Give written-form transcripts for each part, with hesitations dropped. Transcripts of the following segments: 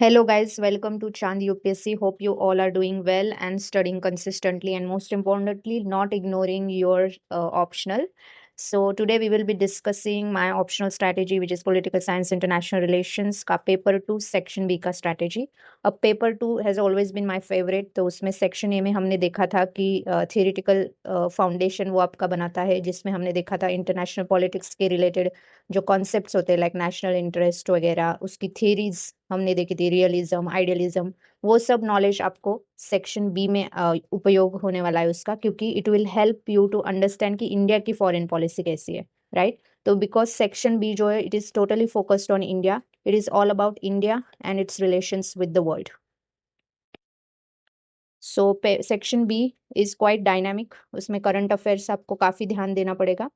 Hello, guys. Welcome to Chand UPSC. Hope you all are doing well and studying consistently, and most importantly, not ignoring your optional. So, today we will be discussing my optional strategy, which is Political Science International Relations का paper 2 section B का strategy. अब paper 2 has always been my favourite. तो उसमें section A में हमने देखा था कि थियोरिटिकल फाउंडेशन वो आपका बनाता है, जिसमें हमने देखा था इंटरनेशनल पॉलिटिक्स के रिलेटेड जो कॉन्सेप्ट्स होते हैं लाइक नेशनल इंटरेस्ट वगैरह, उसकी थ्योरीज हमने देखी थी, रियलिज्म, आइडियलिज्म. वो सब नॉलेज आपको सेक्शन बी में उपयोग होने वाला है उसका, क्योंकि it will help you to understand कि इंडिया की फॉरेन पॉलिसी कैसी है, राइट. तो बिकॉज सेक्शन बी जो है it is totally focused on India. It is all about India and its relations with the world. So section B is quite dynamic. उसमें current affairs आपको काफ़ी ध्यान देना पड़ेगा.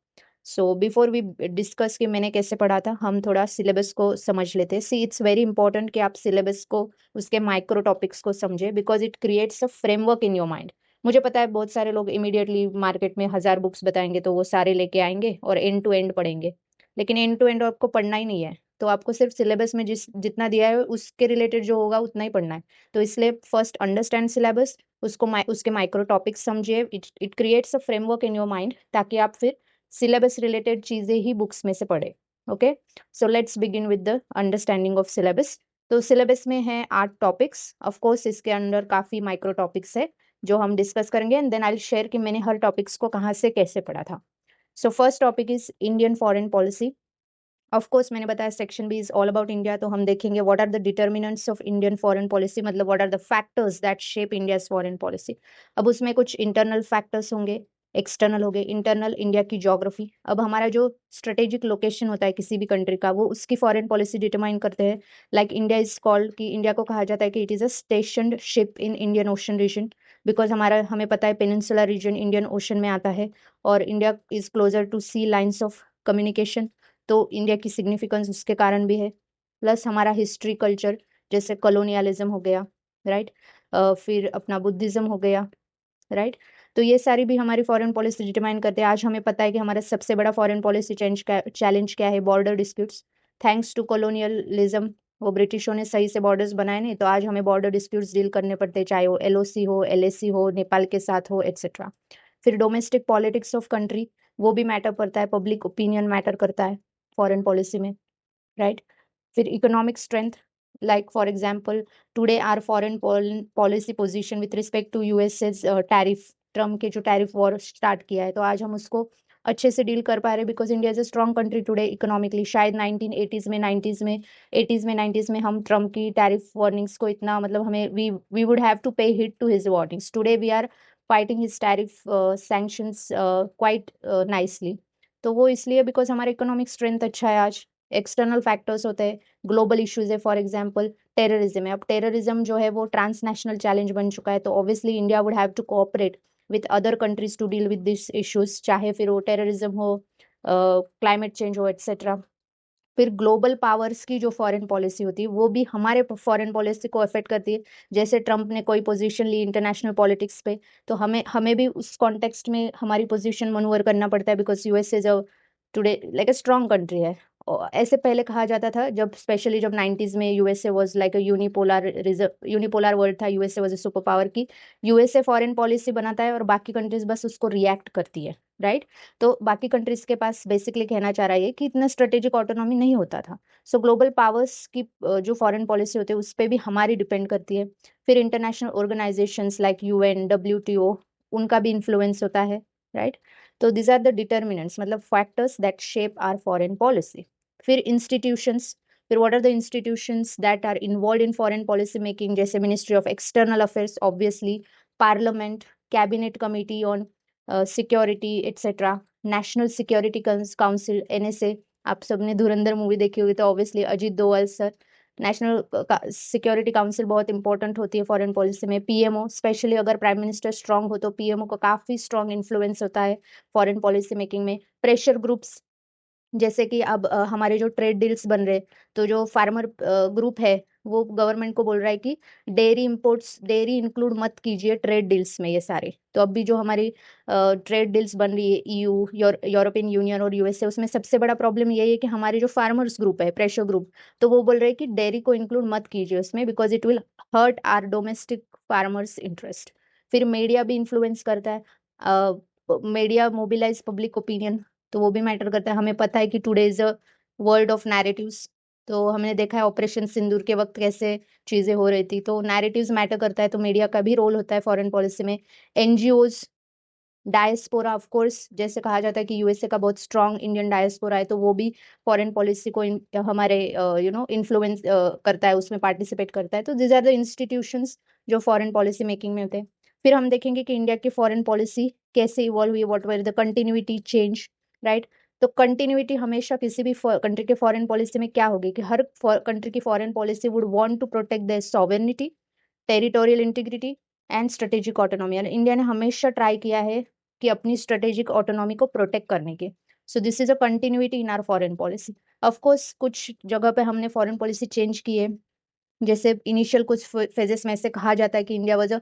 सो बिफोर वी डिस्कस कि मैंने कैसे पढ़ा था, हम थोड़ा सिलेबस को समझ लेते हैं. सी इट्स वेरी इंपॉर्टेंट कि आप सिलेबस को, उसके माइक्रो टॉपिक्स को समझे, because it creates a framework in your mind. मुझे पता है बहुत सारे लोग इमीडिएटली मार्केट में 1,000 बुक्स बताएंगे तो वो सारे लेके आएंगे और एंड टू एंड पढ़ेंगे, लेकिन एंड टू एंड आपको पढ़ना ही नहीं है. तो आपको सिर्फ सिलेबस में जितना दिया है उसके रिलेटेड जो होगा उतना ही पढ़ना है. तो इसलिए फर्स्ट अंडरस्टैंड सिलेबस, उसको उसके माइक्रो टॉपिक्स समझिए. It creates a framework in your mind, ताकि आप फिर सिलेबस रिलेटेड चीजें ही बुक्स में से पढ़े. Okay, so let's begin with the understanding of syllabus. तो सिलेबस में है 8 टॉपिक्स. ऑफ कोर्स इसके अंदर काफी माइक्रो टॉपिक्स है जो हम डिस्कस करेंगे, and then I will share कि मैंने हर टॉपिक्स को कहाँ से कैसे पढ़ा था. So first topic is Indian foreign policy. Of course मैंने बताया section B is all about India, तो हम देखेंगे what are the determinants of Indian foreign policy, मतलब what are the factors that shape India's foreign policy. अब उसमें कुछ internal factors होंगे, एक्सटर्नल हो गए. इंटरनल, इंडिया की ज्योग्राफी. अब हमारा जो स्ट्रेटेजिक लोकेशन होता है किसी भी कंट्री का, वो उसकी फॉरेन पॉलिसी डिटरमाइन करते हैं. लाइक इंडिया इज कॉल्ड, कि इंडिया को कहा जाता है कि it is a stationed ship in Indian Ocean region, because हमारा, हमें पता है पेनिनसुला रीजन इंडियन ओशन में आता है, और India is closer to sea lines of communication. तो इंडिया की सिग्निफिकेंस उसके कारण भी है. प्लस हमारा हिस्ट्री, कल्चर, जैसे कॉलोनियलिज्म हो गया, राइट. फिर अपना बुद्धिज्म हो गया, राइट. तो ये सारी भी हमारी फॉरेन पॉलिसी डिटरमाइन करते हैं. आज हमें पता है कि हमारा सबसे बड़ा फॉरेन पॉलिसी चैलेंज क्या है? Border disputes. Thanks to colonialism, वो ब्रिटिशों ने सही से बॉर्डर्स बनाए नहीं, तो आज हमें बॉर्डर डिस्प्यूट्स डील करने पड़ते हैं, चाहे वो एलओसी हो, एलएसी हो, नेपाल के साथ हो, एट्सेट्रा. फिर डोमेस्टिक पॉलिटिक्स ऑफ कंट्री, वो भी मैटर करता है. पब्लिक ओपिनियन मैटर करता है फॉरेन पॉलिसी में, राइट. फिर economic strength, like for example today our foreign policy position with respect to US's tariff. Trump के जो टैरिफ वॉर स्टार्ट किया है, तो आज हम उसको अच्छे से डील कर पा रहे हैं, because India is a strong country today economically. शायद 1980s में, 90s में, 80s में, 90s में हम ट्रम्प की टैरिफ वार्निंग्स को इतना, मतलब हमें we would have to pay heed to his warnings. Today we are fighting his tariff sanctions quite nicely. तो वो इसलिए बिकॉज हमारा इकोनॉमिक स्ट्रेंथ अच्छा है आज. एक्सटर्नल फैक्टर्स होते हैं, ग्लोबल इश्यूज है, फॉर एग्जांपल टेररिज्म है. अब टेररिज्म जो है वो ट्रांसनेशनल चैलेंज बन चुका है, तो obviously India would have to cooperate with other countries to deal with this issues, चाहे फिर वो टेररिज्म हो, क्लाइमेट चेंज हो, एक्सेट्रा. फिर ग्लोबल पावर्स की जो फॉरेन पॉलिसी होती है वो भी हमारे फॉरेन पॉलिसी को अफेक्ट करती है. जैसे ट्रम्प ने कोई पोजीशन ली इंटरनेशनल पॉलिटिक्स पे, तो हमें हमें भी उस कॉन्टेक्स्ट में हमारी पोजीशन मनूवर करना पड़ता है, because US is a today like a strong country है. और ऐसे पहले कहा जाता था, जब स्पेशली जब 90s में USA was like a unipolar world था, USA was a super power, की यूएसए फॉरेन पॉलिसी बनाता है और बाकी कंट्रीज बस उसको रिएक्ट करती है, राइट. तो बाकी कंट्रीज के पास बेसिकली कहना चाह रहा है कि इतना स्ट्रेटेजिक ऑटोनॉमी नहीं होता था. सो ग्लोबल पावर्स की जो फॉरेन पॉलिसी होती है उस पर भी हमारी डिपेंड करती है. फिर international organisations like UN, WTO, उनका भी इन्फ्लुएंस होता है, राइट. तो दिस आर द डिटर्मिनेंट्स, मतलब factors that shape our foreign policy. फिर इंस्टीट्यूशंस. फिर what are the institutions that are involve in foreign policy making, जैसे ministry of external affairs, obviously, parliament, cabinet committee on security, etcetera, national security council, NSA. आप सबने Dhurandhar movie देखी होगी, तो obviously Ajit Doval sir. National security council बहुत important होती है foreign policy में. पीएमओ, स्पेशली अगर प्राइम मिनिस्टर स्ट्रांग हो तो पीएमओ का काफ़ी स्ट्रांग इन्फ्लुएंस होता है फॉरेन पॉलिसी मेकिंग में. प्रेशर ग्रुप्स, जैसे कि अब हमारे जो ट्रेड डील्स बन रहे, तो जो फार्मर ग्रुप है वो गवर्नमेंट को बोल रहा है कि डेयरी इंक्लूड मत कीजिए ट्रेड डील्स में ये सारे। तो अब भी जो हमारी ट्रेड डील्स बन रही है ईयू, यूरोपियन यूनियन और यूएसए, उसमें सबसे बड़ा प्रॉब्लम यही है कि हमारे जो फार्मर्स ग्रुप है, प्रेशर ग्रुप, तो वो बोल रहे हैं कि डेयरी को इंक्लूड मत कीजिए उसमें, because it will hurt our domestic farmers interest. फिर मीडिया भी इन्फ्लुएंस करता है, मीडिया मोबिलाइज पब्लिक ओपिनियन, तो वो भी मैटर करता है। हमें पता है कि today is a world of narratives, तो हमने देखा है ऑपरेशन सिंदूर के वक्त कैसे चीजें हो रही थी, तो नैरेटिव्स मैटर करता है, तो मीडिया का भी रोल होता है फॉरेन पॉलिसी में। एनजीओज, डायस्पोरा, ऑफ कोर्स, जैसे कहा जाता है कि यूएसए का बहुत स्ट्रांग इंडियन डायस्पोरा है, तो वो भी फॉरेन पॉलिसी को हमारे इन्फ्लुएंस करता है, उसमें पार्टिसिपेट करता है। तो दिस आर द इंस्टीट्यूशंस जो फॉरेन पॉलिसी मेकिंग में होते हैं। फिर हम देखेंगे कि इंडिया की फॉरेन पॉलिसी कैसे इवॉल्व हुई, what were the continuity change, right. तो कंटिन्यूटी हमेशा किसी भी कंट्री के फॉरेन पॉलिसी में क्या होगी कि हर कंट्री की foreign policy would want to protect their sovereignty, territorial integrity and strategic autonomy. और इंडिया ने हमेशा ट्राई किया है कि अपनी स्ट्रेटेजिक ऑटोनॉमी को प्रोटेक्ट करने के। सो this is a continuity in are foreign policy. Of course कुछ जगह पे हमने फॉरेन पॉलिसी चेंज की है, जैसे इनिशियल कुछ फेजेस में ऐसे कहा जाता है कि India was a,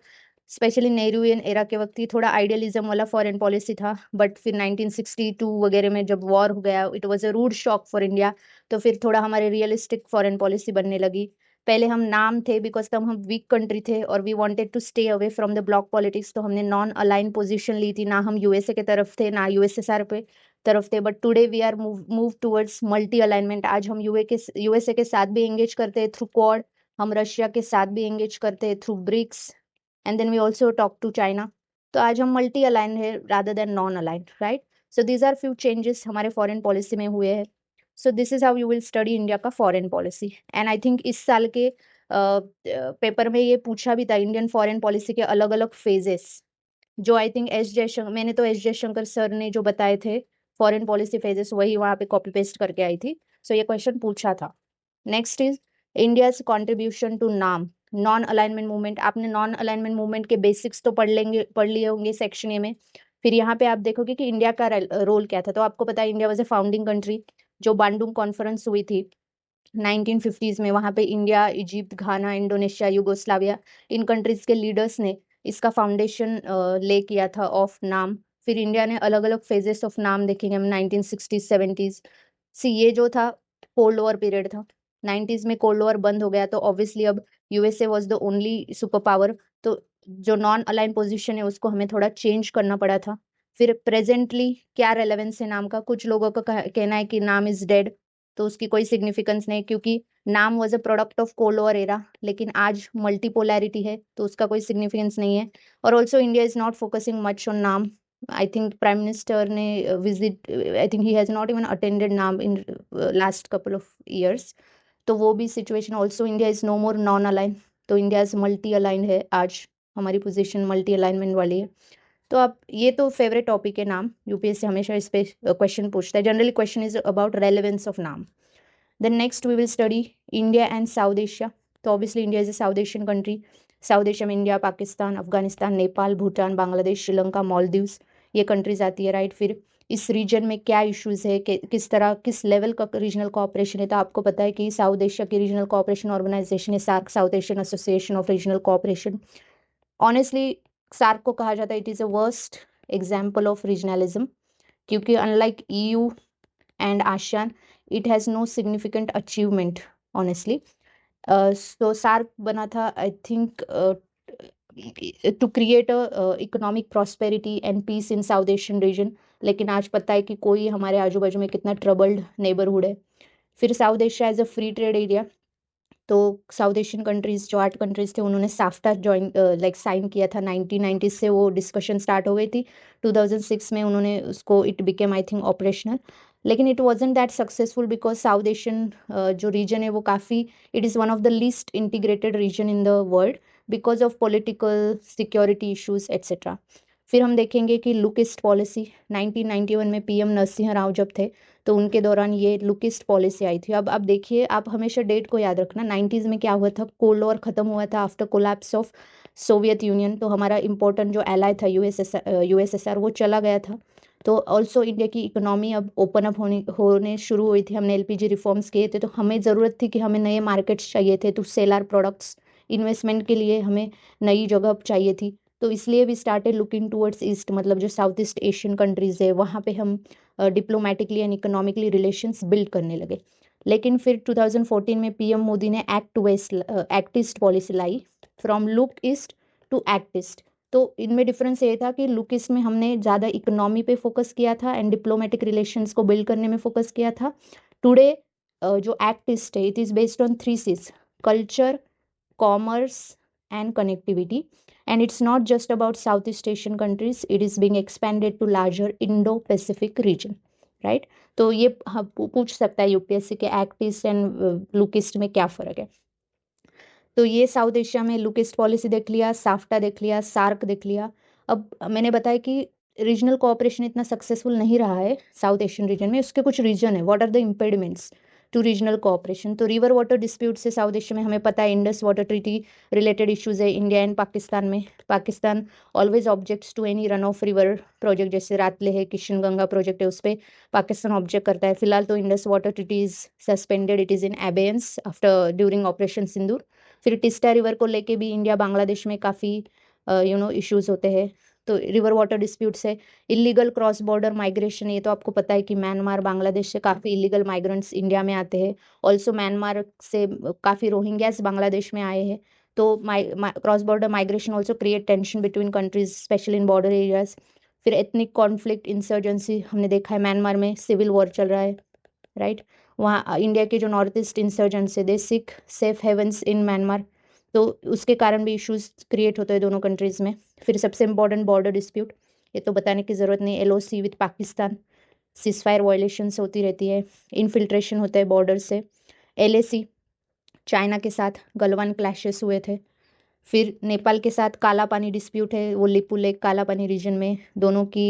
specially Nehruvian era के वक्त ही थोड़ा आइडियलिज्म वाला फॉरेन पॉलिसी था, बट फिर 1962 वगैरह में जब वॉर हो गया, it was a rude shock for India, तो फिर थोड़ा हमारे रियलिस्टिक फॉरेन पॉलिसी बनने लगी। पहले हम नाम थे, बिकॉज तब हम वीक कंट्री थे और we wanted to stay away from the bloc politics, तो हमने नॉन अलाइन पोजीशन ली थी, ना हम यूएसए के तरफ थे ना यूएसएसआर पे तरफ थे। But today we are move towards multi alignment. आज हम यूएसए के साथ भी एंगेज करते हैं थ्रू क्वाड, हम रशिया के साथ भी एंगेज करते हैं through BRICS, and then we also talk to China. तो आज हम मल्टी अलाइन है rather than non align, right. So these are few changes हमारे फॉरेन पॉलिसी में हुए हैं। So this is how you will study India का foreign policy. And I think इस साल के पेपर में ये पूछा भी था, इंडियन फॉरेन पॉलिसी के अलग अलग फेजेस, जो आई थिंक एस जयशंकर, मैंने तो एस जयशंकर सर ने जो बताए थे फॉरेन पॉलिसी फेजेस, वही वहाँ पे कॉपी पेस्ट करके आई थी। सो ये क्वेश्चन पूछा था। Next is India's contribution to NAM non alignment movement. आपने नॉन अलाइनमेंट मूवमेंट के बेसिक्स तो पढ़ लिए होंगे सेक्शन ए में। फिर यहाँ पे आप देखोगे कि इंडिया का रोल क्या था। तो आपको पता है India was a founding country. जो बांडुंग कॉन्फ्रेंस हुई थी 1950s में, वहाँ पे इंडिया, इजिप्ट, घाना, इंडोनेशिया, युगोस्लाविया, इन कंट्रीज के लीडर्स ने इसका फाउंडेशन ले किया था ऑफ नाम। फिर इंडिया ने अलग अलग फेजेस ऑफ नाम देखेंगे हम 1960s 70s। सी ये जो था कोल्ड वॉर पीरियड था, 90s में कोल्ड वॉर बंद हो गया, तो ऑब्वियसली अब USA was the only super power, तो जो नॉन अलाइन पोजीशन है उसको हमें थोड़ा चेंज करना पड़ा था। फिर प्रेजेंटली क्या रेलेवेंस है नाम का, कुछ लोगों का कहना है कि नाम इज डेड, तो उसकी कोई सिग्निफिकेंस नहीं, क्योंकि नाम was a product of cold war era, लेकिन आज मल्टीपोलैरिटी है तो उसका कोई सिग्निफिकेंस नहीं है। और also India is not focusing much on NAM. I think prime minister ने visit, I think he has not even attended NAM in last couple of years. तो वो भी situation, also India is no more non align, तो India is multi align है आज, हमारी position multi alignment वाली है। तो आप ये तो फेवरेट टॉपिक है नाम, यूपीएससी हमेशा इस पे क्वेश्चन पूछता है। Generally question is about relevance of नाम। Then next we will study India and South Asia. तो obviously India is a South Asian country. South Asia में इंडिया, पाकिस्तान, अफगानिस्तान, नेपाल, भूटान, बांग्लादेश, श्रीलंका, मालदीव्स, ये कंट्रीज आती है, राइट। फिर इस रीजन में क्या इश्यूज है, किस तरह किस लेवल का रीजनल कोऑपरेशन है। तो आपको पता है कि साउथ एशिया की रीजनल कोऑपरेशन ऑर्गेनाइजेशन है SAARC, South Asian Association of regional Cooperation. Honestly SAARC को कहा जाता है it is a worst example of regionalism, क्योंकि unlike EU and ASEAN, it has no significant achievement, honestly. So SARC बना था, I think, to create a economic prosperity and peace in South Asian region. लेकिन आज पता है कि कोई हमारे आजू बाजू में कितना ट्रबल्ड नेबरहुड है। फिर South Asia as a free trade area, तो साउथ एशियन कंट्रीज जो 8 कंट्रीज थे उन्होंने साफ्टा ज्वाइन साइन किया था 1990 से, वो डिस्कशन स्टार्ट हो गई थी। 2006 में उन्होंने उसको, it became I think operational, लेकिन it wasn't that successful because South Asian जो रीजन है वो काफ़ी, it is one of the least integrated region in the world because of political security issues etcetera. फिर हम देखेंगे कि लुकिस्ट पॉलिसी 1991 में पीएम नरसिंह राव जब थे तो उनके दौरान ये लुकिस्ट पॉलिसी आई थी। अब आप देखिए, आप हमेशा डेट को याद रखना, 90s में क्या हुआ था, कोल्ड वॉर खत्म हुआ था after collapse of Soviet union, तो हमारा इंपॉर्टेंट जो एलाय था यूएसएसआर वो चला गया था। तो ऑल्सो इंडिया की इकोनॉमी अब ओपन अप होने शुरू हुई थी, हमने एलपीजी रिफॉर्म्स किए थे, तो हमें ज़रूरत थी कि हमें नए मार्केट्स चाहिए थे to sell our products, investment के लिए हमें नई जगह चाहिए थी। तो इसलिए भी स्टार्टेड लुकिंग टूवर्ड्स ईस्ट, मतलब जो साउथ ईस्ट एशियन कंट्रीज़ है वहाँ पे हम diplomatically and economically relations build करने लगे। लेकिन फिर 2014 में पीएम मोदी ने एक्ट ईस्ट पॉलिसी लाई, from look east to act east. तो इनमें डिफरेंस ये था कि लुक ईस्ट में हमने ज़्यादा इकोनॉमी पे फोकस किया था एंड डिप्लोमेटिक रिलेशंस को बिल्ड करने में फोकस किया था। टुडे जो एक्ट ईस्ट है, it is based on 3 Cs: culture, commerce and connectivity, and it's not just about Southeast Asian countries, it is being expanded to larger Indo-Pacific region, right? तो ये पूछ सकता है यूपीएससी के act east and look east में क्या फ़र्क है। तो ये साउथ एशिया में लुक ईस्ट पॉलिसी देख लिया, साफ्टा देख लिया, सार्क देख लिया। अब मैंने बताया कि रीजनल कोऑपरेशन इतना सक्सेसफुल नहीं रहा है साउथ एशियन रीजन में, उसके कुछ रीजन है। What are the impediments to regional cooperation? तो रिवर वाटर डिस्प्यूट से साउथ एशिया में हमें पता है Indus water treaty related issues है इंडिया एंड पाकिस्तान में। Pakistan always objects to any run of river project, जैसे रातले है, किशन गंगा प्रोजेक्ट है, उस पर पाकिस्तान ऑब्जेक्ट करता है। फिलहाल तो Indus water treaty is suspended, it is in abeyance after during operation Sindoor. फिर टिस्टा रिवर को लेके भी इंडिया बांग्लादेश में काफ़ी इश्यूज होते हैं। तो रिवर वाटर डिस्प्यूट से इलीगल क्रॉस बॉर्डर माइग्रेशन, ये तो आपको पता है कि म्यांमार बांग्लादेश से काफ़ी इलीगल माइग्रेंट्स इंडिया में आते हैं। ऑल्सो म्यांमार से काफ़ी रोहिंग्यास बांग्लादेश में आए हैं। तो cross border migration also create tension between countries, specially in border areas. फिर एथनिक कॉन्फ्लिक्ट, इंसर्जेंसी हमने देखा है म्यांमार में सिविल वॉर चल रहा है, राइट? वहाँ इंडिया के जो नॉर्थ ईस्ट इंसर्जेंट्स है, they seek safe havens in Myanmar, तो उसके कारण भी इश्यूज क्रिएट होते हैं दोनों कंट्रीज़ में। फिर सबसे इंपॉर्टेंट बॉर्डर डिस्प्यूट, ये तो बताने की ज़रूरत नहीं, LOC with Pakistan, ceasefire violations होती रहती है, इनफिल्ट्रेशन होता है बॉर्डर से। एलएसी चाइना के साथ गलवान क्लैशेस हुए थे। फिर नेपाल के साथ काला पानी डिस्प्यूट है, वो लिपू लेक काला पानी रीजन में दोनों की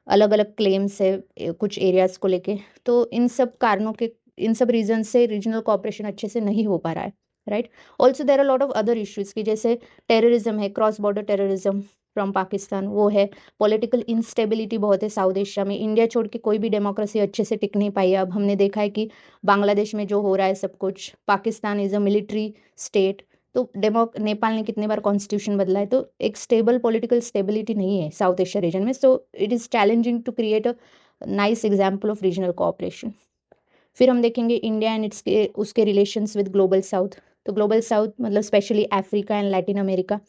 अलग अलग क्लेम्स है कुछ एरियाज़ को लेके। तो इन सब कारणों के, इन सब रीजन से रीजनल कोऑपरेशन अच्छे से नहीं हो पा रहा है, right? Also there are lot of other issues की जैसे टेररिज्म है, cross border terrorism from Pakistan, वो है। पॉलिटिकल इंस्टेबिलिटी बहुत है साउथ एशिया में, इंडिया छोड़ के कोई भी डेमोक्रेसी अच्छे से टिक नहीं पाई है। अब हमने देखा है कि बांग्लादेश में जो हो रहा है सब कुछ, Pakistan is a military state, तो नेपाल ने कितने बार कॉन्स्टिट्यूशन बदला है, तो एक स्टेबल पॉलिटिकल स्टेबिलिटी नहीं है साउथ एशिया रीजन में। So it is challenging to create a nice example of regional cooperation. फिर हम देखेंगे इंडिया एंड उसके रिलेशंस विद ग्लोबल साउथ। तो ग्लोबल साउथ मतलब specially Africa and Latin America.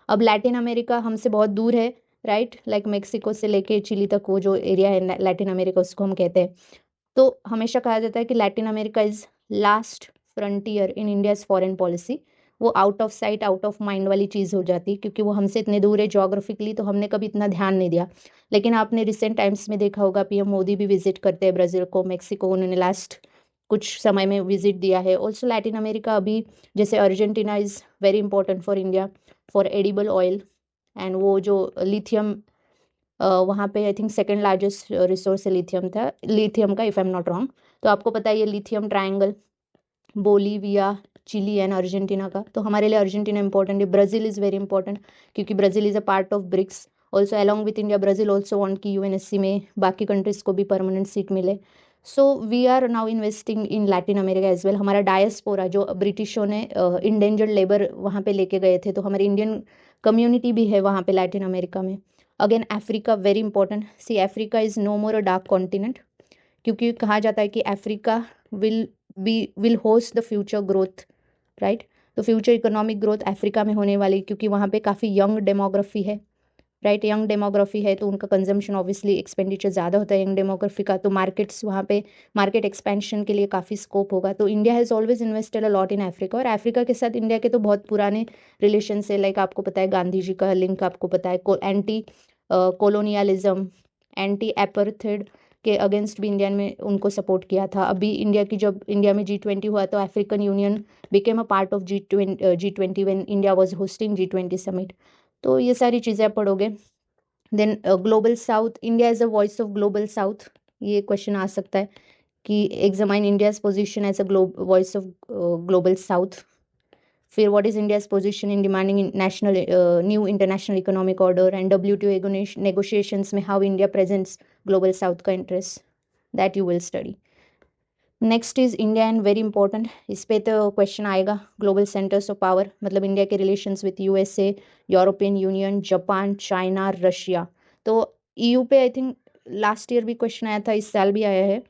अब लैटिन अमेरिका हमसे बहुत दूर है, राइट? लाइक मेक्सिको से लेके चिली तक वो जो एरिया है लैटिन अमेरिका, उसको हम कहते हैं। तो हमेशा कहा जाता है कि Latin America is last frontier in India's foreign policy. वो out of sight out of mind वाली चीज़ हो जाती है क्योंकि वो हमसे इतने दूर है जोग्राफिकली, तो हमने कभी इतना ध्यान नहीं दिया। लेकिन आपने रिसेंट टाइम्स में देखा होगा पीएम मोदी भी विजिट करते हैं ब्राज़ील को, मेक्सिको, उन्होंने लास्ट कुछ समय में विजिट दिया है। ऑल्सो लैटिन अमेरिका अभी, जैसे Argentina is very important for India for edible oil, and वो जो लिथियम वहाँ पे I think second largest resource है लिथियम का, if I am not wrong. तो आपको पता है ये lithium triangle Bolivia, Chile and Argentina का, तो हमारे लिए अर्जेंटीना इंपॉर्टेंट है। ब्राज़ील इज़ वेरी इंपॉर्टेंट क्योंकि Brazil is a part of BRICS. Also along with India Brazil also want कि यूएनएससी में बाकी कंट्रीज़ को भी परमानेंट सीट मिले। So we are now investing in Latin America as well. हमारा diaspora जो ब्रिटिशों ने इंडेंजर्ड लेबर वहाँ पे लेके गए थे, तो हमारी इंडियन कम्युनिटी भी है वहाँ पे लैटिन अमेरिका में। Again Africa very important. See Africa is no more a dark continent, क्योंकि कहा जाता है कि Africa will host the future growth, right? तो फ्यूचर इकोनॉमिक ग्रोथ अफ्रीका में होने वाली, क्योंकि वहाँ पे काफ़ी यंग डेमोग्राफी है, राइट? यंग डेमोग्राफी है तो उनका कंजम्पशन ऑब्वियसली एक्सपेंडिचर ज़्यादा होता है यंग डेमोग्राफी का, तो मार्केट्स वहाँ पे मार्केट एक्सपेंशन के लिए काफ़ी स्कोप होगा। तो India has always invested a lot in Africa, और अफ्रीका के साथ इंडिया के तो बहुत पुराने रिलेशन है। लाइक आपको पता है गांधी जी का लिंक आपको पता है, एंटी कॉलोनियलिज्म, एंटी एपार्थाइड के अगेंस्ट भी इंडिया में उनको सपोर्ट किया था। अभी इंडिया की जब इंडिया में G20 हुआ तो African union became a part of G20 when India was hosting G20 summit. तो ये सारी चीज़ें आप पढ़ोगे। Then global south, India as a voice of global south, ये क्वेश्चन आ सकता है कि examine India's position as a voice of global south. फिर what is India's position in demanding national new international economic order and WTO negotiations में how India presents global south का interest, that you will study. Next is India and very important, इस पे तो question आएगा, global centres of power, मतलब India के relations with USA, European union, Japan, China, Russia. तो EU पे I think last year भी क्वेश्चन आया था, इस साल भी आया है।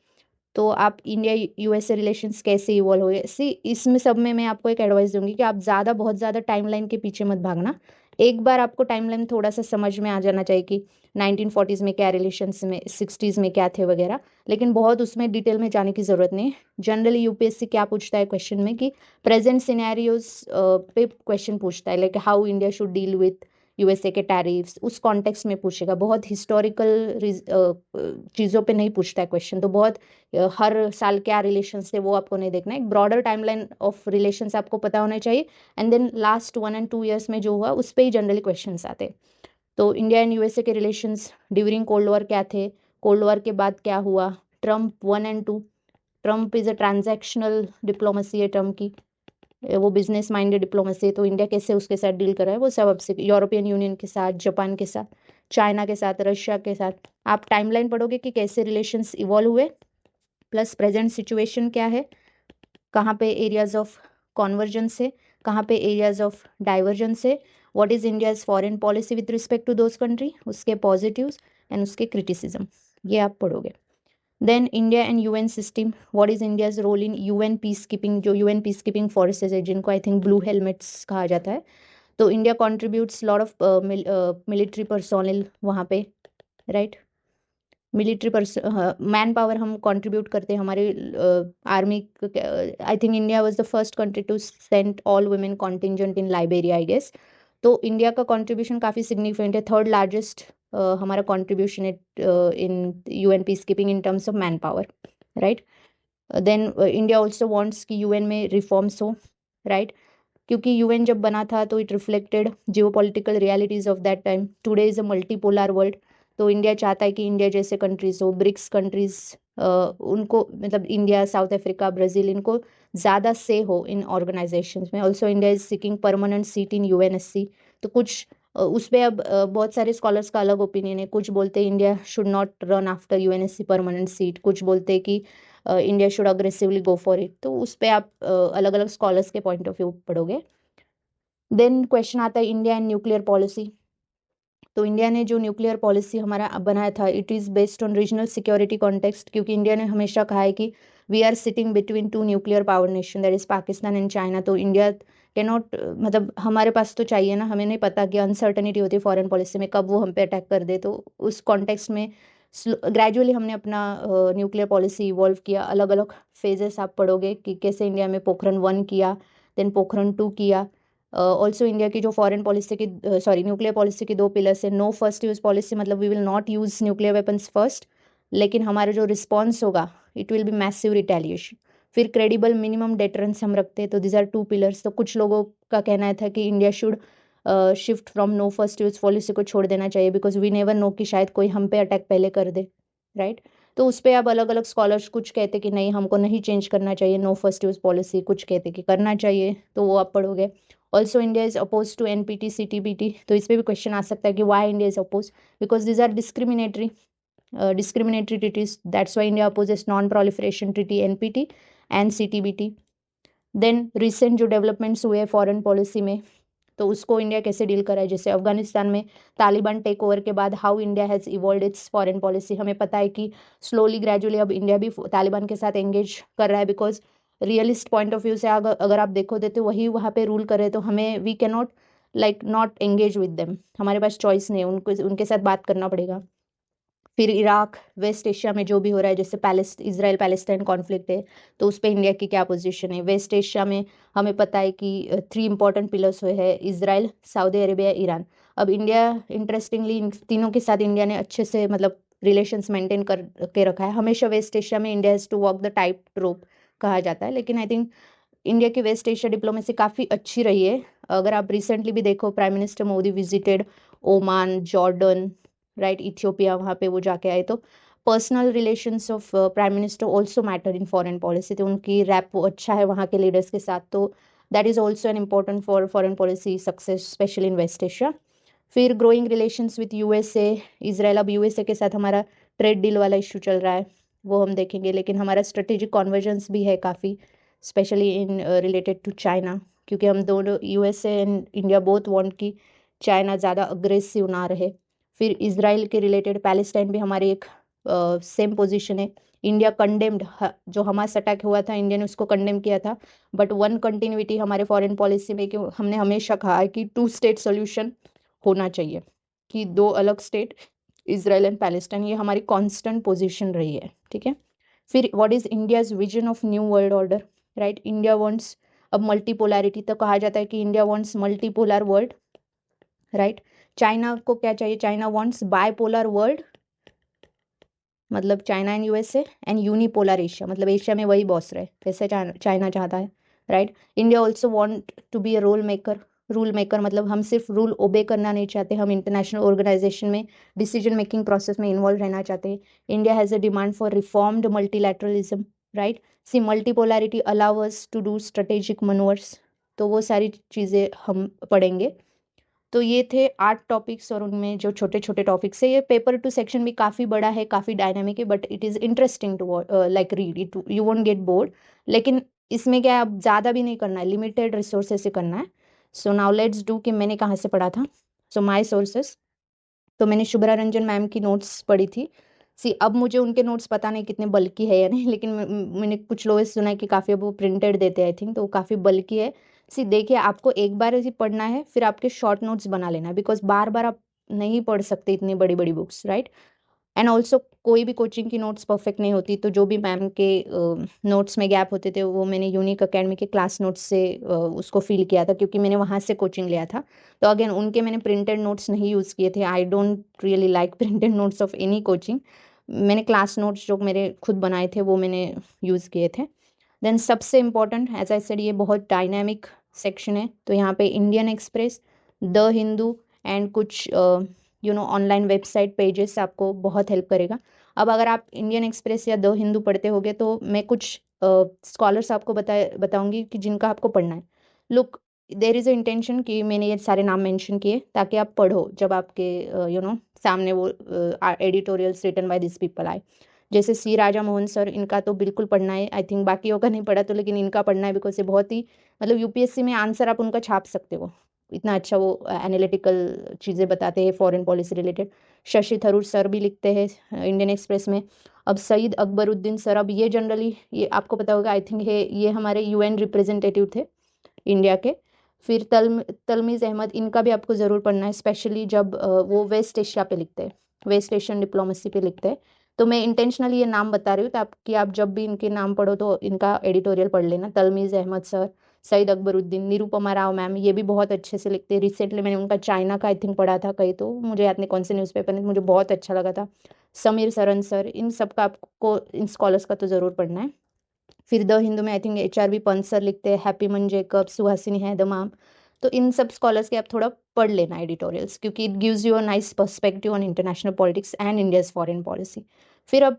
तो आप इंडिया USA रिलेशंस कैसे इवॉल्व हुए, सी इसमें सब में मैं आपको एक एडवाइस दूंगी कि आप बहुत ज़्यादा टाइमलाइन के पीछे मत भागना। एक बार आपको टाइमलाइन थोड़ा सा समझ में आ जाना चाहिए कि 1940s में क्या रिलेशंस में, 60s में क्या थे वगैरह, लेकिन बहुत उसमें डिटेल में जाने की ज़रूरत नहीं है। जनरली UPSC क्या पूछता है क्वेश्चन में कि प्रेजेंट सिनेरियोज पे क्वेश्चन पूछता है, like how India should deal with USA के टैरिफ्स, उस कॉन्टेक्स्ट में पूछेगा, बहुत हिस्टोरिकल चीज़ों पे नहीं पूछता है क्वेश्चन। तो बहुत हर साल क्या रिलेशंस थे वो आपको नहीं देखना है, एक ब्रॉडर टाइमलाइन ऑफ रिलेशंस आपको पता होने चाहिए, and then last 1 and 2 years में जो हुआ उस पर ही जनरली क्वेश्चंस आते हैं। तो इंडिया एंड USA के रिलेशंस ड्यूरिंग कोल्ड वॉर क्या थे, कोल्ड वॉर के बाद क्या हुआ, Trump 1 and 2, Trump is a transactional diplomacy है ट्रम्प की, वो बिजनेस माइंडेड डिप्लोमेसी है। तो इंडिया कैसे उसके साथ डील कर रहा है वो सब आपसे, यूरोपियन यूनियन के साथ, जापान के साथ, चाइना के साथ, रशिया के साथ, आप टाइमलाइन पढ़ोगे कि कैसे रिलेशंस इवॉल्व हुए, प्लस प्रेजेंट सिचुएशन क्या है, कहाँ पे एरियाज ऑफ कॉन्वर्जेंस है, कहाँ पे एरियाज ऑफ डाइवर्जेंस है, what is India's foreign policy with respect to those country, उसके पॉजिटिव्स एंड उसके क्रिटिसिज्म, ये आप पढ़ोगे। Then India and UN system, what is India's role in UN peace keeping, जो UN पीस कीपिंग फोर्सेज है जिनको I think blue helmets कहा जाता है। तो India contributes lot of military personnel वहाँ पे, राइट, मिलिट्री मैन पावर हम कंट्रीब्यूट करते हैं हमारे army. I think India was the first country to send all women contingent in Liberia I guess. तो इंडिया का कंट्रीब्यूशन काफ़ी सिग्निफिकेंट है, थर्ड लार्जेस्ट हमारा कंट्रीब्यूशन है in UN peace keeping in terms of man power, right. Then India also wants कि UN में reforms हो, right, क्योंकि UN जब बना था तो it reflected Jio political realities of that time, today is a multipolar world. तो India चाहता है कि इंडिया जैसे कंट्रीज हो, ब्रिक्स कंट्रीज, उनको मतलब इंडिया, साउथ अफ्रीका, ब्राज़ील, इनको ज़्यादा से हो इन ऑर्गेनाइजेशंस में। Also India is seeking permanent seat in UNSC। तो कुछ उस पर अब बहुत सारे स्कॉलर्स का अलग ओपिनियन है, कुछ बोलते हैं India should not run after UNSC permanent seat, कुछ बोलते हैं कि India should aggressively go for it. तो उस पर आप अलग अलग स्कॉलर्स के पॉइंट ऑफ व्यू पढ़ोगे। देन क्वेश्चन आता है इंडिया एंड न्यूक्लियर पॉलिसी। तो इंडिया ने जो न्यूक्लियर पॉलिसी हमारा बनाया था, it is based on regional security context, क्योंकि इंडिया ने हमेशा कहा है कि we are sitting between 2 nuclear power nation, that is Pakistan and China. तो इंडिया कैन नॉट, मतलब हमारे पास तो चाहिए ना, हमें नहीं पता कि अनसर्टनिटी होती है फॉरेन पॉलिसी में, कब वो हम पे अटैक कर दे। तो उस कॉन्टेक्स्ट में ग्रेजुअली हमने अपना न्यूक्लियर पॉलिसी इवॉल्व किया। अलग अलग फेजेस आप पढ़ोगे कि कैसे इंडिया में पोखरण 1 किया, देन पोखरण 2 किया। ऑल्सो इंडिया की जो फॉरेन पॉलिसी की, सॉरी, न्यूक्लियर पॉलिसी की 2 पिलर्स है, नो फर्स्ट यूज़ पॉलिसी, मतलब we will not use nuclear weapons first, लेकिन हमारा जो रिस्पॉन्स होगा it will be massive retaliation. फिर क्रेडिबल मिनिमम डेटरेंस हम रखते हैं, तो दिस आर 2 पिलर्स। तो कुछ लोगों का कहना था कि India should shift from no first use policy को छोड़ देना चाहिए, बिकॉज वी नेवर नो कि शायद कोई हम पे अटैक पहले कर दे, राइट। तो उस पर अब अलग अलग स्कॉलर्स, कुछ कहते कि नहीं हमको नहीं चेंज करना चाहिए नो फर्स्ट यूज़ पॉलिसी, कुछ कहते कि करना चाहिए, तो वो आप पढ़ोगे। Also India is oppose to NPT CTBT, तो इस पर भी क्वेश्चन आ सकता है कि why India is oppose, because these are discriminatory treaties, that's why India opposes non-proliferation treaty NPT and CTBT। Then recent जो डेवलपमेंट्स हुए फॉरेन पॉलिसी में, तो उसको इंडिया कैसे डील करा है, जैसे अफगानिस्तान में तालिबान टेक ओवर के बाद how India has evolve it's foreign policy. हमें पता है कि स्लोली ग्रेजुअली अब इंडिया भी तालिबान के साथ एंगेज कर रहा है, because realist point of view से अगर आप देखोगे तो वही वहाँ पे रूल कर रहे, तो हमें we can not like not engage with them, हमारे पास चॉइस नहीं है, उनको उनके साथ बात करना पड़ेगा। फिर इराक, वेस्ट एशिया में जो भी हो रहा है, जैसे इजराइल पैलेस्टाइन कॉन्फ्लिक्ट है, तो उस पर इंडिया की क्या पोजीशन है। वेस्ट एशिया में हमें पता है कि 3 इंपॉर्टेंट पिलर्स हुए हैं, इजराइल, सऊदी अरेबिया, ईरान। अब इंडिया इंटरेस्टिंगली इन तीनों के साथ इंडिया ने अच्छे से मतलब रिलेशंस मेंटेन कर के रखा है। हमेशा वेस्ट एशिया में India has to walk the tight rope कहा जाता है, लेकिन आई थिंक इंडिया की वेस्ट एशिया डिप्लोमेसी काफ़ी अच्छी रही है। अगर आप रिसेंटली भी देखो, prime minister Modi visited Oman, Jordan, right, Ethiopia, वहाँ पे वो जाके आए। तो personal relations of prime minister also matter in foreign policy, तो उनकी रैप वो अच्छा है वहाँ के लीडर्स के साथ। तो that is also an important for foreign policy success specially in West Asia. फिर growing relations with USA, Israel, अब यूएसए के साथ हमारा ट्रेड डील वाला इशू चल रहा है, वो हम देखेंगे, लेकिन हमारा स्ट्रेटेजिक कॉन्वर्जेंस भी है काफ़ी, specially in related to China, क्योंकि हम दोनों USA and India both want कि चाइना ज़्यादा अग्रेसिव ना रहे। फिर इजराइल के रिलेटेड पैलेस्टाइन भी हमारी एक सेम पोजीशन है। इंडिया कंडेम्ड, जो हमास अटैक हुआ था इंडिया ने उसको कंडेम किया था, बट वन कंटिन्यूटी हमारे फॉरेन पॉलिसी में कि हमने हमेशा कहा है कि 2 स्टेट सोल्यूशन होना चाहिए, कि 2 अलग स्टेट इजराइल एंड पैलेस्टाइन, ये हमारी कांस्टेंट पोजीशन रही है, ठीक है। फिर what is India's vision of new world order, right. India wants, अब मल्टीपोलैरिटी, तो कहा जाता है कि India wants multipolar world, right. China को क्या चाहिए, चाइना वांट्स बायपोलर वर्ल्ड, मतलब China and USA, and unipolar Asia, मतलब एशिया में वही बॉस रहे, वैसे चाइना चाहता है, right. India also want to be a rule maker, मतलब हम सिर्फ रूल ओबे करना नहीं चाहते, हम इंटरनेशनल ऑर्गेनाइजेशन में डिसीजन मेकिंग प्रोसेस में इन्वॉल्व रहना चाहते हैं। India has a demand for reformed multilateralism, right. See multipolarity allow us to do strategic manoeuvres, तो वो सारी चीज़ें हम पढ़ेंगे। तो ये थे 8 टॉपिक्स, और उनमें जो छोटे छोटे टॉपिक्स है, ये पेपर 2 सेक्शन भी काफ़ी बड़ा है, काफ़ी डायनामिक है, but it is interesting to like read it, you won't get bored. लेकिन इसमें क्या है, अब ज़्यादा भी नहीं करना है, लिमिटेड रिसोर्सेज से करना है। सो नाउ लेट्स डू कि मैंने कहाँ से पढ़ा था। सो माय सोर्सेस, तो मैंने शुभ्रा रंजन मैम की नोट्स पढ़ी थी। सी अब मुझे उनके नोट्स पता नहीं कितने बल्कि है या नहीं, लेकिन मैंने कुछ लोगों से सुना है कि काफ़ी, अब वो प्रिंटेड देते हैं आई थिंक, तो वो काफ़ी बल्कि है। सी देखिए, आपको एक बार ऐसे पढ़ना है, फिर आपके शॉर्ट नोट्स बना लेना, बिकॉज बार बार आप नहीं पढ़ सकते इतनी बड़ी बड़ी बुक्स, राइट। एंड ऑल्सो कोई भी कोचिंग की नोट्स परफेक्ट नहीं होती, तो जो भी मैम के नोट्स में गैप होते थे, वो मैंने यूनिक अकेडमी के क्लास नोट्स से उसको फिल किया था, क्योंकि मैंने वहाँ से कोचिंग लिया था। तो अगेन उनके मैंने प्रिंटेड नोट्स नहीं यूज़ किए थे, I don't really like printed notes of any coaching. मैंने क्लास नोट्स जो मेरे खुद बनाए थे वो मैंने यूज़ किए थे। देन सबसे इम्पॉर्टेंट, एज आई सेड, ये बहुत डायनामिक सेक्शन है, तो यहाँ पे Indian express, the Hindu and कुछ ऑनलाइन वेबसाइट पेजेस आपको बहुत हेल्प करेगा। अब अगर आप इंडियन एक्सप्रेस या द हिंदू पढ़ते होगे, तो मैं कुछ स्कॉलर्स आपको बताऊंगी कि जिनका आपको पढ़ना है। Look, there is a intention कि मैंने ये सारे नाम मेंशन किए ताकि आप पढ़ो जब आपके सामने वो editorials written by this people आए। जैसे सी राजा मोहन सर, इनका तो बिल्कुल पढ़ना है, आई थिंक बाकियों का नहीं पढ़ा तो, लेकिन इनका पढ़ना है, बिकॉज ये बहुत ही, मतलब यूपीएससी में आंसर आप उनका छाप सकते हो, इतना अच्छा वो एनालिटिकल चीज़ें बताते हैं foreign policy related. Shashi Tharoor sir भी लिखते हैं इंडियन एक्सप्रेस में। अब सईद अकबरुद्दीन सर, अब ये जनरली, ये आपको पता होगा आई थिंक है, ये हमारे यूएन रिप्रेजेंटेटिव थे इंडिया के। फिर तलमीज़ अहमद, इनका भी आपको ज़रूर पढ़ना है, स्पेशली जब वो वेस्ट एशिया पे लिखते हैं, वेस्ट एशियन डिप्लोमेसी पे लिखते हैं। तो मैं इंटेंशनली ये नाम बता रही हूँ ताकि आप जब भी इनके नाम पढ़ो तो इनका एडिटोरियल पढ़ लेना। तलमीज़ अहमद सर, सईद अकबरुद्दीन, निरुपमा राव मैम, ये भी बहुत अच्छे से लिखते हैं। रिसेंटली मैंने उनका चाइना का आई थिंक पढ़ा था कहीं, तो मुझे याद नहीं कौन से न्यूज़पेपर में, मुझे बहुत अच्छा लगा था। समीर सरन सर, इन सब का आपको, इन स्कॉलर्स का तो ज़रूर पढ़ना है। फिर द हिंदू में I think HRV Pant sir लिखते हैं, हैप्पी मन जेकब, सुहासिनी हैदमाम, तो इन सब स्कॉलर्स के आप थोड़ा पढ़ लेना एडिटोरियल्स, क्योंकि it gives you a nice perspective on international politics and India's foreign policy. फिर अब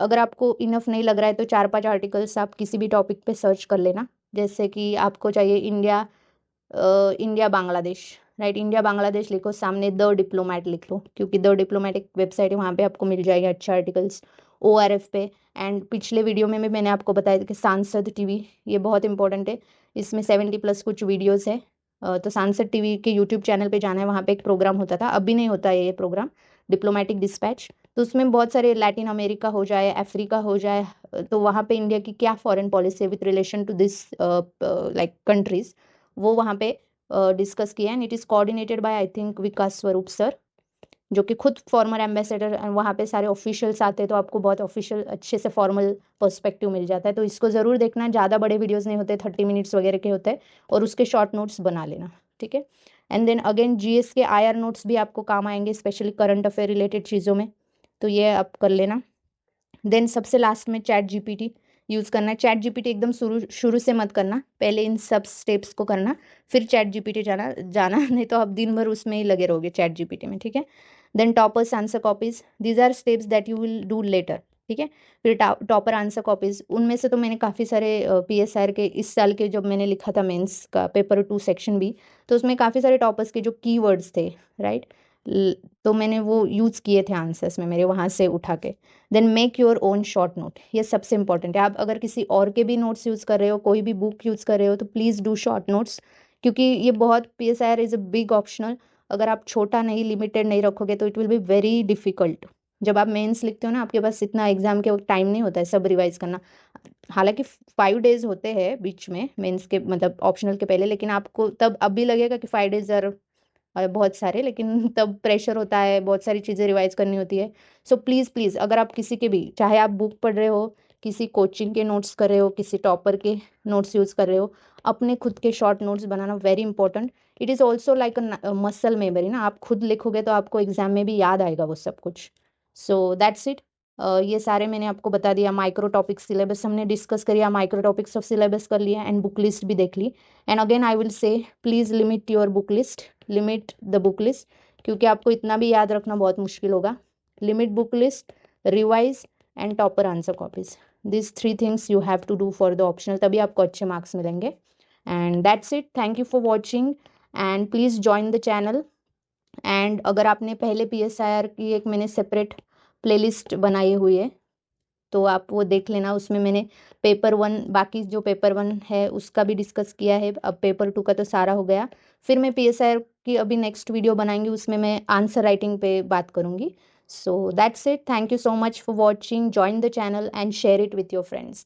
अगर आपको इनफ नहीं लग रहा है, तो 4-5 आर्टिकल्स आप किसी भी टॉपिक पे सर्च कर लेना। जैसे कि आपको चाहिए India Bangladesh, right, India Bangladesh लिखो, सामने द डिप्लोमेट लिख लो, क्योंकि द डिप्लोमेट एक वेबसाइट है, वहाँ पे आपको मिल जाएगा अच्छे आर्टिकल्स ORF पे। एंड पिछले वीडियो में भी मैंने आपको बताया था कि सांसद टीवी, ये बहुत इंपॉर्टेंट है, इसमें 70+ कुछ वीडियोस है। तो सांसद टीवी के यूट्यूब चैनल पे जाना है, वहाँ पे एक प्रोग्राम होता था, अभी नहीं होता है ये प्रोग्राम, डिप्लोमेटिक डिस्पैच। तो उसमें बहुत सारे लैटिन अमेरिका हो जाए, अफ्रीका हो जाए, तो वहाँ पे इंडिया की क्या फॉरेन पॉलिसी है with relation to this like countries, वो वहाँ पे डिस्कस किया। And it is coordinated by I think Vikas Swaroop sir, जो कि खुद फॉर्मर एम्बेसडर, वहाँ पे सारे ऑफिशियल्स आते हैं, तो आपको बहुत ऑफिशियल अच्छे से फॉर्मल पर्सपेक्टिव मिल जाता है। तो इसको ज़रूर देखना, ज़्यादा बड़े वीडियोस नहीं होते, 30 मिनट्स वगैरह के होते हैं, और उसके शॉर्ट नोट्स बना लेना, ठीक है। एंड देन अगेन GS के IR नोट्स भी आपको काम आएंगे, स्पेशली करंट अफेयर रिलेटेड चीज़ों में, तो ये आप कर लेना। देन सबसे लास्ट में ChatGPT यूज़ करना है। ChatGPT एकदम शुरू शुरू से मत करना, पहले इन सब स्टेप्स को करना, फिर ChatGPT जाना जाना नहीं तो आप दिन भर उसमें ही लगे रहोगे ChatGPT में, ठीक है। Then toppers answer copies, these are steps that you will do later, ठीक है। फिर टॉपर आंसर कॉपीज, उनमें से तो मैंने काफ़ी सारे PSR के इस साल के जब मैंने लिखा था मेंस का पेपर 2 सेक्शन बी, तो उसमें काफ़ी सारे टॉपर्स के जो कीवर्ड्स थे, राइट, तो मैंने वो यूज़ किए थे आंसर्स में मेरे वहाँ से उठा के। Then make your own short note, ये सबसे इंपॉर्टेंट है। आप अगर किसी और के भी नोट्स यूज़ कर रहे हो, कोई भी बुक यूज़ कर रहे हो, तो प्लीज़ डू शॉर्ट नोट्स, क्योंकि ये बहुत PSR is a big optional. अगर आप छोटा नहीं, लिमिटेड नहीं रखोगे तो it will be very difficult. जब आप मेंस लिखते हो ना, आपके पास इतना एग्जाम के वक्त टाइम नहीं होता है सब रिवाइज करना। हालांकि 5 डेज होते हैं बीच में मेंस के, मतलब ऑप्शनल के पहले, लेकिन आपको तब अब भी लगेगा कि 5 डेज बहुत सारे, लेकिन तब प्रेशर होता है, बहुत सारी चीज़ें रिवाइज करनी होती है। सो प्लीज़ प्लीज़, अगर आप किसी के भी, चाहे आप बुक पढ़ रहे हो, किसी कोचिंग के नोट्स कर रहे हो, किसी टॉपर के नोट्स यूज़ कर रहे हो, अपने खुद के short notes banana very important. It is also like a muscle memory ना, आप खुद लिखोगे तो आपको एग्जाम में भी याद आएगा वो सब कुछ। So that's it. ये सारे मैंने आपको बता दिया। माइक्रो टॉपिक सिलेबस हमने डिस्कस करिए, माइक्रो टॉपिक्स ऑफ सिलेबस कर लिया, एंड बुक लिस्ट भी देख ली। And again I will say, please limit your book list, limit the book list, क्योंकि आपको इतना भी याद रखना बहुत मुश्किल होगा। Limit book list, revise, and topper answer copies, this 3 things you have to do for the optional, तभी आपको अच्छे मार्क्स मिलेंगे। And that's it, thank you for watching, and please join the channel. And अगर आपने पहले PSIR की एक मैंने सेपरेट प्लेलिस्ट बनाई हुई है, तो आप वो देख लेना। उसमें मैंने पेपर 1, बाकी जो पेपर 1 है उसका भी डिस्कस किया है। अब पेपर 2 का तो सारा हो गया। फिर मैं PSIR की अभी नेक्स्ट वीडियो बनाएंगी, उसमें मैं आंसर राइटिंग पे बात करूँगी। सो that's it, thank you so much for watching, join the channel and share it with your friends.